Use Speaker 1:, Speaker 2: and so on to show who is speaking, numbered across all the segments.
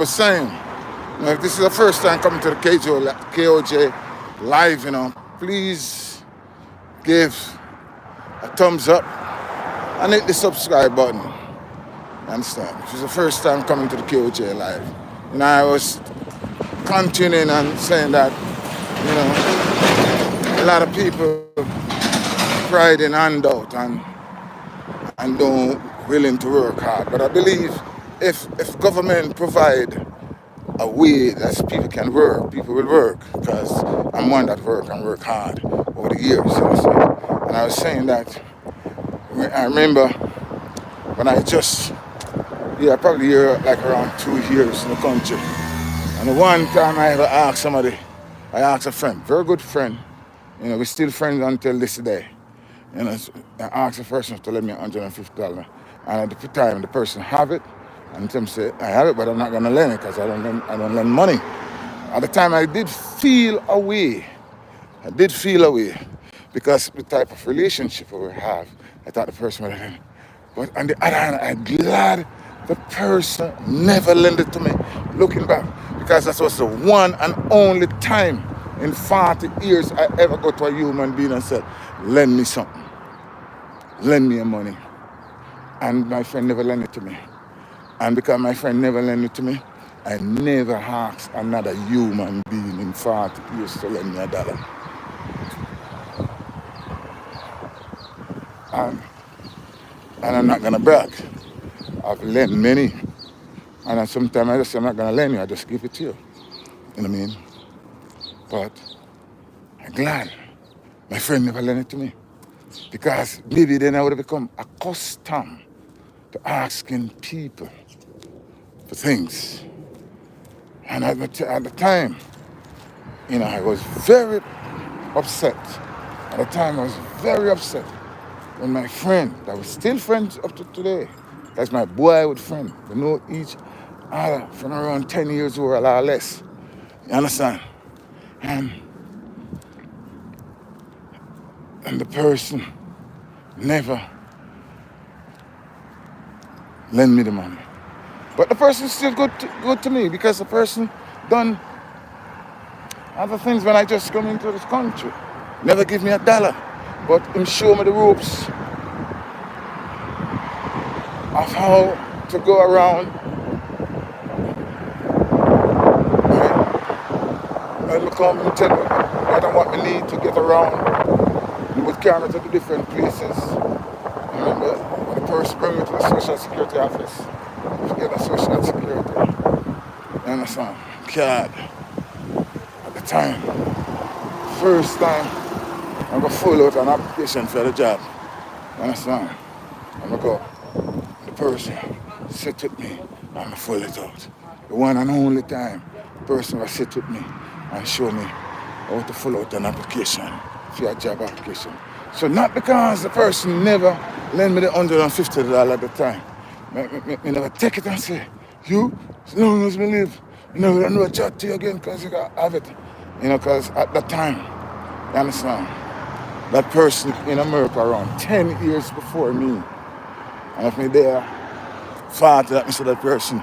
Speaker 1: was saying, if this is the first time coming to the KOJ live, please give a thumbs up and hit the subscribe button. You understand? If it's the first time coming to the KOJ live, I was continuing and saying that, a lot of people pride in handout and don't willing to work hard. But I believe if government provide a way that people can work, people will work, because I'm one that work and work hard over the years. And I was saying that I remember when I just, probably here like around 2 years in the country. And the one time I ever asked somebody, I asked a friend, very good friend, we're still friends until this day. I asked the person to lend me $150. And at the time, the person have it, and them say, I have it, but I'm not going to lend it because I don't lend money. At the time, I did feel away. Because the type of relationship we have, I thought the person would lend. But on the other hand, I'm glad the person never lent it to me, looking back, because that was the one and only time in 40 years I ever go to a human being and said, lend me something, lend me your money. And my friend never lent it to me. And because my friend never lent it to me, I never asked another human being in 40 years to lend me $1. And I'm not going to brag. I've lent many. And sometimes I just say, I'm not going to lend you, I just give it to you. You know what I mean? But I'm glad my friend never lent it to me. Because maybe then I would have become accustomed to asking people for things. And at the time, I was very upset. At the time, I was very upset when my friend, that was still friends up to today, that's my boyhood friend. We know each other from around 10 years old or less. You understand? And the person never lend me the money. But the person is still good to me, because the person done other things when I just come into this country. Never give me $1, but him show me the ropes of how to go around. When we come and tell me what I want me need to get around, he would carry me to the different places. Remember, when the person bring me to the social security office, to get a social security. You understand? Card. At the time, first time, I'm going to fill out an application for the job. You understand? I'm going to go. The person sit with me and fill it out. The one and only time the person will sit with me and show me how to fill out an application for a job application. So not because the person never lend me the $150 at the time. Me never take it and say, you, as long as we live, you never know a chat to you again because you got to have it. Because at that time, you understand, that person in America around 10 years before me, and if me there, 40, that means that person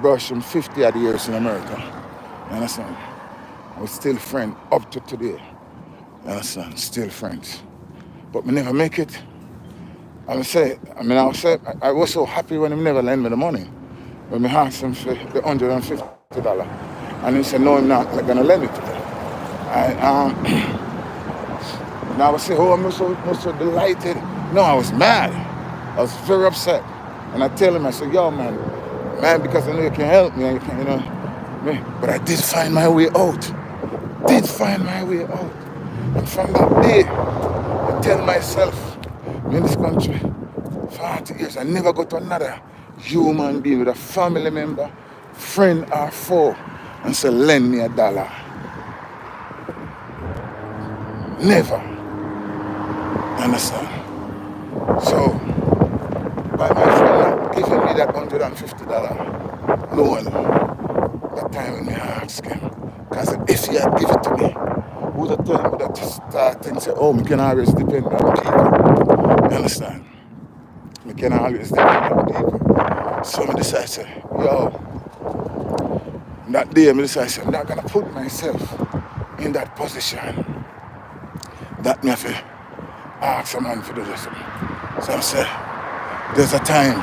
Speaker 1: brushed him 50 odd years in America. You understand? We're still friends up to today. You understand? Still friends. But we never make it. I was so happy when he never lent me the money. When I asked him for the $150. And he said, no, I'm not going to lend it to you. And I would say, oh, I'm so delighted. No, I was mad. I was very upset. And I tell him, I said, yo, man, because I know you can help me, and you can, but I did find my way out. And from that day, I tell myself, in this country, 40 years, I never go to another human being with a family member, friend or foe, and say, lend me $1. Never. Understand? So, by my friend not giving me that $150 loan, that time when I asked him, because if he had given it to me, he would have told me that to start and say, oh, we can always depend on people. You understand? We can always depend on people. So I decided to say, yo, That day, I decided I'm not going to put myself in that position that me have to ask a man to do this. So I say, there's a time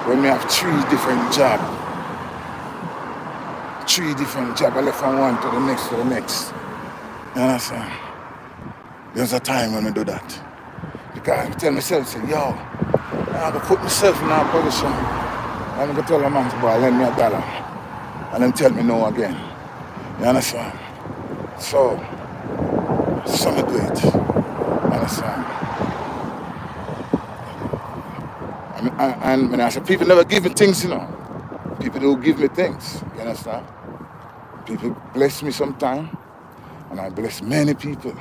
Speaker 1: when me have three different jobs. I left from one to the next to the next. You understand? There's a time when I do that. Because I tell myself, say, yo, I'm going to put myself in that position. I'm going to tell a man, boy, lend me $1. And then tell me no again. You understand? So me do it. You understand? And when I say people never give me things, you know. People do give me things. You understand? People bless me sometimes. And I bless many people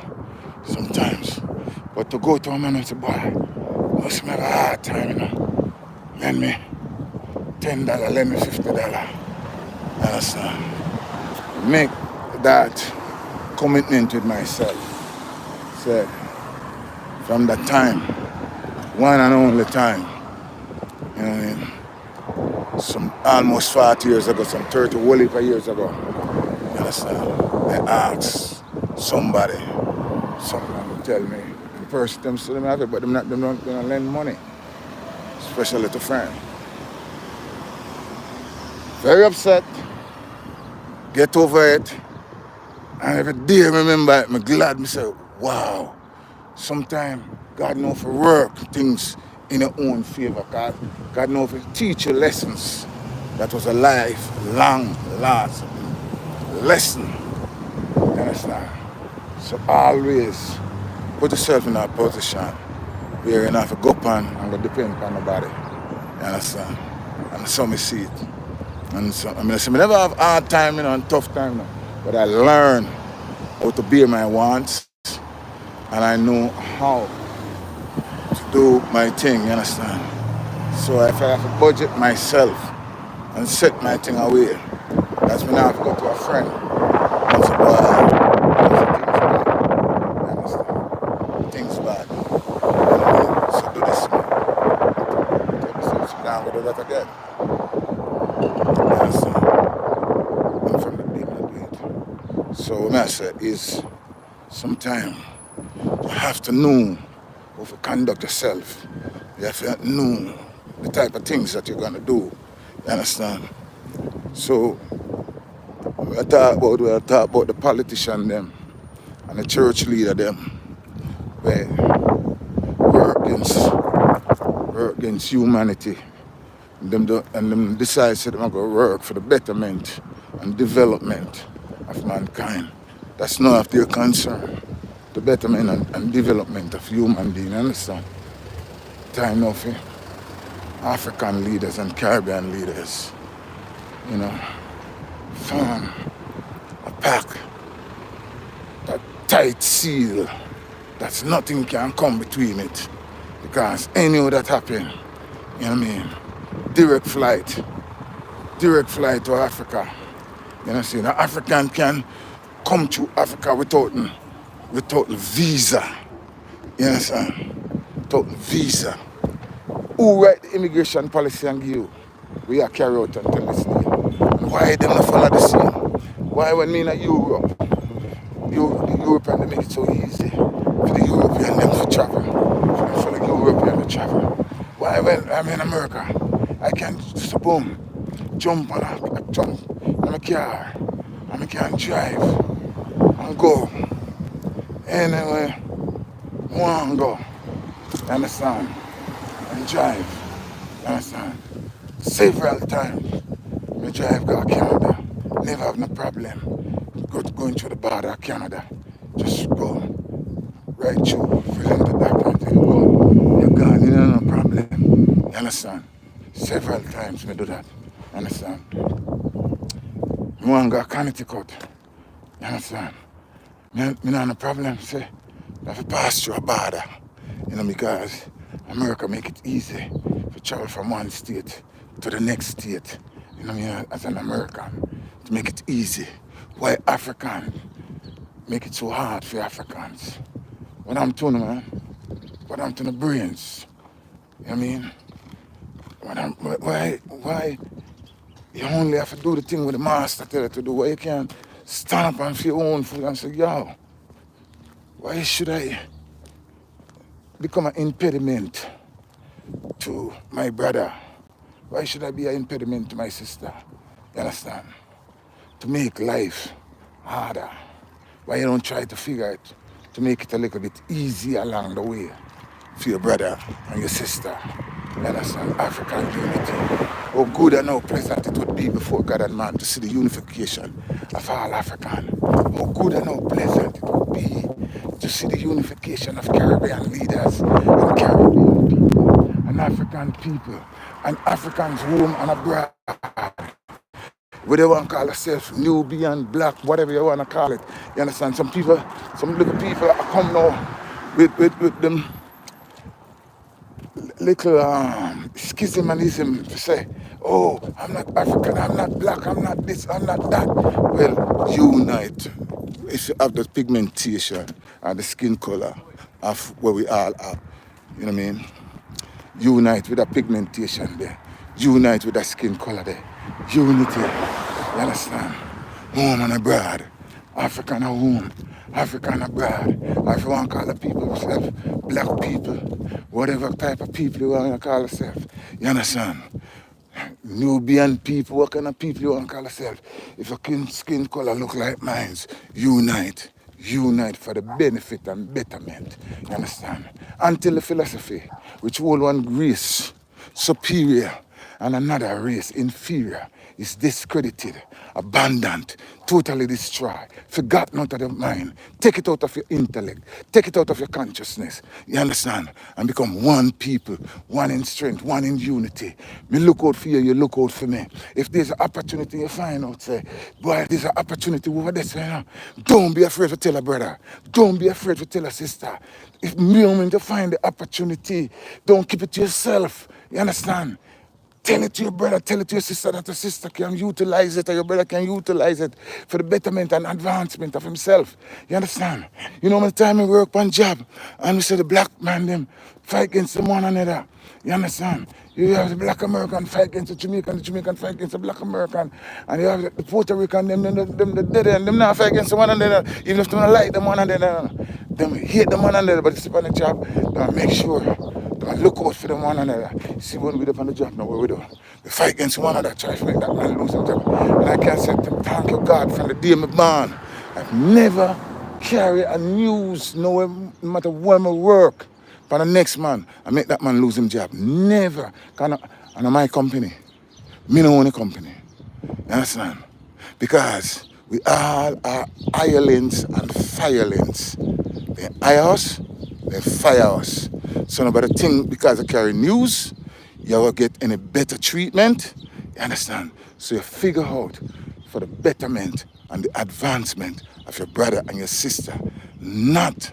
Speaker 1: sometimes. But to go to a man and say, boy, I must have a hard time, you know. Lend me $10, lend me $50. You understand? Make that commitment with myself. Said, from that time, one and only time, you know what I mean? Some almost 40 years ago, some 30 whole heap of years ago, you understand? I asked somebody, someone to tell me, the person them still have it, but they're not gonna lend money, especially to friends. Very upset, get over it, and every day I remember it, I'm glad, I say, wow, sometimes God knows for work things in your own favor. God knows to teach you lessons. That was a lifelong last lesson. You understand? So always put yourself in that position where you don't have to go up and go depend on nobody. You understand? And so me see it. And so I never have hard time, you know, and tough time, you know, but I learn how to bear my wants, and I know how to do my thing, you understand? So if I have to budget myself and set my thing away, that's when I have to go to a friend and say, boy, things bad. So do this, man. Tell myself, sit down, go do that again. You understand? And from the day I do it. So what I say is, sometimes you have to know how to conduct yourself. You have to know the type of things that you're going to do. You understand? So we talk about the politician them and the church leader them, where work against humanity. And them decide that they're going to work for the betterment and development of mankind. That's not of their concern. The betterment and development of human beings, understand? Time of African leaders and Caribbean leaders, you know, form a pack, that tight seal, that nothing can come between it. Because any of that happen, you know what I mean? Direct flight to Africa. You know what I'm saying? An African can come to Africa without visa. You understand? Without visa. Who write the immigration policy and give you? We are carry out until this day. And why them not follow the same? Why when me in Europe, the European they make it so easy for the European them to travel, for the European to travel? Why when I'm in America, I can just boom, jump in a car, and I can drive and go anywhere I want to go. You understand? And drive. You understand? Several times, I drive go to Canada. Never have no problem. Going through the border of Canada. Just go right through, fill in the document and go. You're gone, you know, no problem. You understand? Several times we do that. You understand? I want to go to Connecticut. You understand? Me don't have no problem, say, I have to pass through a border. You know, because America make it easy to travel from one state to the next state. You know what I mean? As an American, to make it easy. Why African make it so hard for Africans? What I'm doing, man? What I'm doing the brains? You know what I mean? Why You only have to do the thing with the master tell you to do. Why you can't stand up and for your own food and say, yo, why should I become an impediment to my brother? Why should I be an impediment to my sister? You understand? To make life harder. Why you don't try to figure it to make it a little bit easier along the way for your brother and your sister? You understand? African unity. How good and how pleasant it would be before God and man to see the unification of all African. How good and how pleasant it would be to see the unification of Caribbean leaders and Caribbean people and African people and Africans home and abroad. Whether you want to call yourself Nubian, black, whatever you want to call it. You understand? Some people, some little people come now with them little schismanism to say, oh, I'm not African, I'm not black, I'm not this, I'm not that. Well, unite. If you have the pigmentation and the skin color of where we all are, you know what I mean? Unite with the pigmentation there. Unite with the skin color there. Unity. You understand? Home and abroad. African at home. African abroad. Or if you want to call the people yourself, black people, whatever type of people you want to call yourself. You understand? Nubian people, what kind of people you want to call yourself? If your skin color look like mine, unite. Unite for the benefit and betterment. You understand? Until the philosophy, which hold one race superior and another race inferior, is discredited, abandoned, totally destroyed, forgotten out of your mind. Take it out of your intellect, take it out of your consciousness. You understand? And become one people, one in strength, one in unity. Me look out for you, you look out for me. If there's an opportunity you find out, say, boy, there's an opportunity over there, say, no, don't be afraid to tell a brother. Don't be afraid to tell a sister. If moment you find the opportunity, don't keep it to yourself. You understand? Tell it to your brother, tell it to your sister that your sister can utilize it or your brother can utilize it for the betterment and advancement of himself. You understand? You know, when the time we work one job and we say the black man them fight against one another. You understand? You have the black American fight against the Jamaican fight against the black American, and you have the Puerto Rican, them the dead end, them not fight against one another, even if they don't like them one another. Them hate them one another, but it's on the job, don't make sure. Don't look out for them one another. See when we up on the job now, what we do? We fight against one another, try to make that man lose his job. And I can say, thank you God, from the day I'm born. I've never carried a news, no matter where I work, for the next man, I make that man lose his job. Never. And my company, me no own a company. You understand? Because we all are hirelings and firelings. They hire us, they fire us. So nobody think because I carry news, you will get any better treatment. You understand? So you figure out for the betterment and the advancement of your brother and your sister, not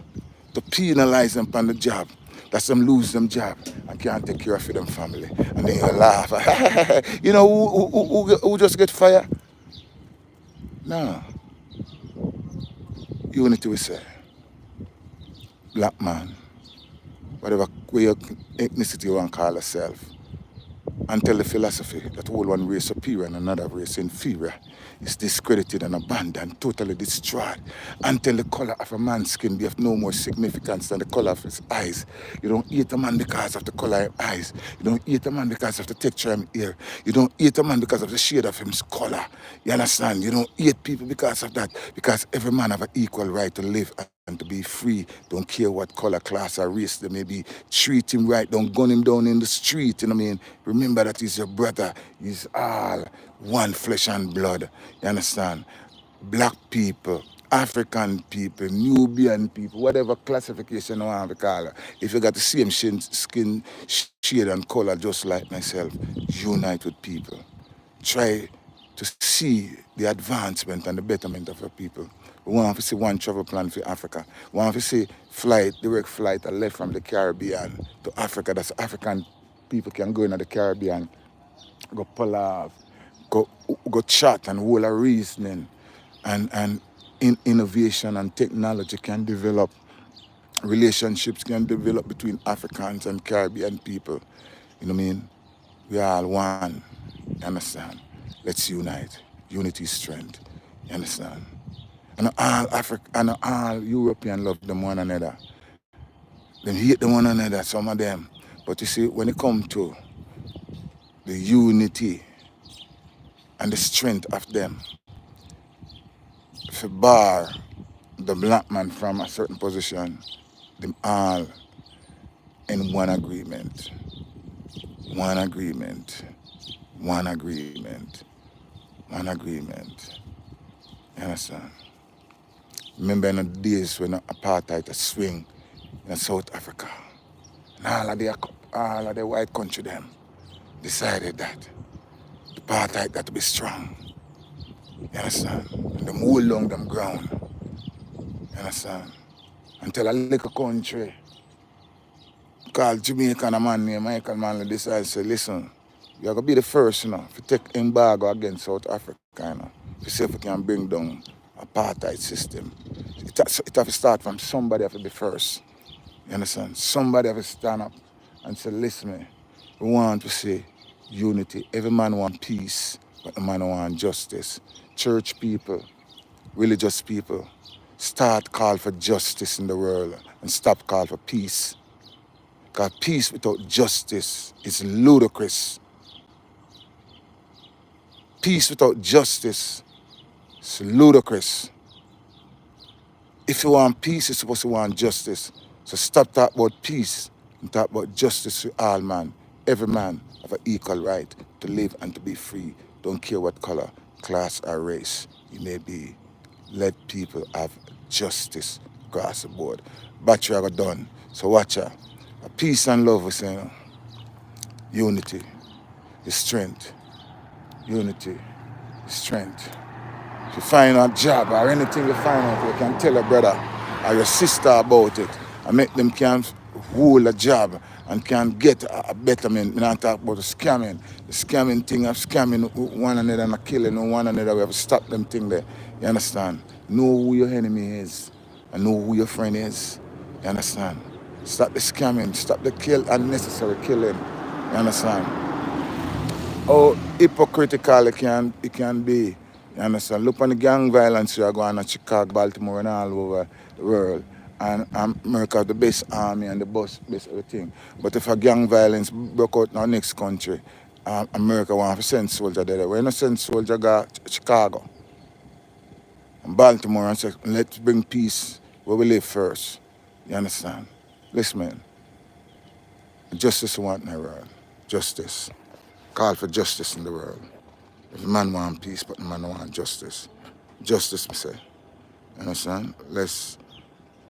Speaker 1: to penalize them on the job. That's them lose them job and can't take care of them family. And then you laugh. You know who just get fired? No. Unity we say. Black man. Whatever way your ethnicity you want to call yourself. Until the philosophy that all one race superior and another race inferior is discredited and abandoned, totally destroyed. Until the color of a man's skin be of no more significance than the color of his eyes. You don't hate a man because of the color of his eyes. You don't hate a man because of the texture of his hair. You don't hate a man because of the shade of his color. You understand? You don't hate people because of that. Because every man have an equal right to live and to be free. Don't care what color, class, or race they may be. Treat him right. Don't gun him down in the street. You know what I mean? Remember that he's your brother. He's all one flesh and blood. You understand? Black people, African people, Nubian people, whatever classification you want to call it. If you got the same skin shade and color just like myself, unite with people. Try to see the advancement and the betterment of your people. We want to see one travel plan for Africa. We want to see direct flight that left from the Caribbean to Africa. That's African people can go into the Caribbean, go pull off, go chat and hold a reasoning. And in innovation and technology can develop, relationships can develop between Africans and Caribbean people. You know what I mean? We are all one. You understand? Let's unite. Unity is strength. You understand? And all Africa and all European love them one another. Them hate them one another, some of them. But you see, when it comes to the unity and the strength of them, if you bar the black man from a certain position, them all in one agreement. One agreement. One agreement. One agreement. You understand? Remember in the days when apartheid was swing in South Africa. And all of the white country them decided that the apartheid got to be strong. You understand? And them hold on them ground. You understand? Until a little country called Jamaica and a man named Michael Manley decided to say, listen, you're going to be the first, to take embargo against South Africa, to see if we can bring down apartheid system. It have to start from somebody have to be first. You understand? Somebody have to stand up and say, listen, we want to see unity. Every man want peace, but the man want justice. Church people, religious people, start call for justice in the world and stop call for peace. Because peace without justice is ludicrous. Peace without justice is ludicrous. If you want peace, you're supposed to want justice. So stop talking about peace and talk about justice to all man. Every man have an equal right to live and to be free. Don't care what color, class, or race you may be. Let people have justice across the board. Battery are done. So watch out. Peace and love, we say, unity is strength. Unity is strength. If you find a job or anything you find out, you can tell a brother or your sister about it and make them can hold a job and can get a betterment. We're not talking about the scamming. The scamming thing of scamming one another and killing one another. We have to stop them thing there. You understand? Know who your enemy is and know who your friend is. You understand? Stop the scamming. Stop the unnecessary killing. You understand? How hypocritical it can be. You understand? Look on the gang violence we are going on Chicago, Baltimore, and all over the world. And America have the best army and the best everything. But if a gang violence broke out in our next country, America want to send soldiers there. We're not send soldiers to Chicago and Baltimore and say, let's bring peace where we live first. You understand? Listen, man. Justice we want in the world. Justice. Call for justice in the world. If the man want peace, but the man want justice. Justice, me say. You understand? Let's